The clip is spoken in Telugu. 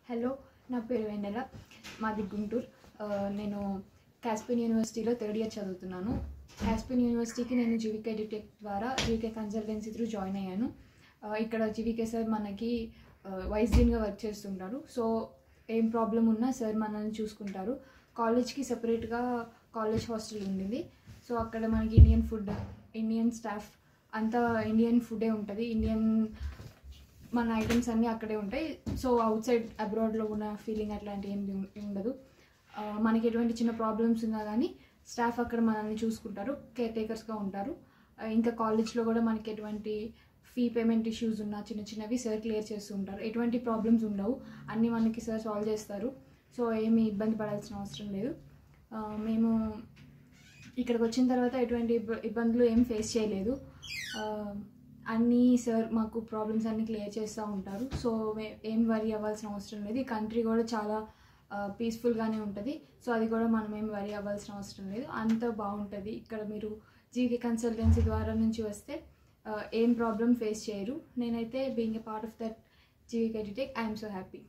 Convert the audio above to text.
హలో, నా పేరు వెన్నెల. మాది గుంటూరు. నేను కాస్పియన్ యూనివర్సిటీలో థర్డ్ ఇయర్ చదువుతున్నాను. కాస్పియన్ యూనివర్సిటీకి నేను జీవీకే ఎడ్యుటెక్ ద్వారా జీవీకే కన్సల్టెన్సీ త్రూ జాయిన్ అయ్యాను. ఇక్కడ జీవీకే సార్ మనకి వైస్ డీన్గా వర్క్ చేస్తుంటారు. సో ఏం ప్రాబ్లం ఉన్నా సార్ మనల్ని చూసుకుంటారు. కాలేజ్కి సపరేట్గా కాలేజ్ హాస్టల్ ఉండింది. సో అక్కడ మనకి ఇండియన్ ఫుడ్, ఇండియన్ స్టాఫ్ అంతా ఇండియన్ ఫుడే ఉంటుంది. ఇండియన్ మన ఐటమ్స్ అన్నీ అక్కడే ఉంటాయి. సో అవుట్ సైడ్ అబ్రాడ్లో ఉన్న ఫీలింగ్ అట్లాంటి ఏం ఉండదు. మనకి ఎటువంటి చిన్న ప్రాబ్లమ్స్ ఉన్నా కానీ స్టాఫ్ అక్కడ మనల్ని చూసుకుంటారు, కేర్ టేకర్స్గా ఉంటారు. ఇంకా కాలేజ్లో కూడా మనకి ఎటువంటి ఫీ పేమెంట్ ఇష్యూస్ ఉన్నా చిన్న చిన్నవి సార్ క్లియర్ చేస్తూ ఉంటారు. ఎటువంటి ప్రాబ్లమ్స్ ఉండవు, అన్నీ మనకి సార్ సాల్వ్ చేస్తారు. సో ఏమీ ఇబ్బంది పడాల్సిన అవసరం లేదు. మేము ఇక్కడికి వచ్చిన తర్వాత ఎటువంటి ఇబ్బందులు ఏం ఫేస్ చేయలేదు. అన్నీ సార్ మాకు ప్రాబ్లమ్స్ అన్నీ క్లియర్ చేస్తూ ఉంటారు. సో ఏం వరీ అవ్వాల్సిన అవసరం లేదు. ఈ కంట్రీ కూడా చాలా పీస్ఫుల్గానే ఉంటుంది. సో అది కూడా మనం ఏం వరీ అవ్వాల్సిన అవసరం లేదు, అంత బాగుంటుంది. ఇక్కడ మీరు జీకే కన్సల్టెన్సీ ద్వారా నుంచి వస్తే ఏం ప్రాబ్లం ఫేస్ చేయరు. నేనైతే being a part of that GK edutech I'm so happy.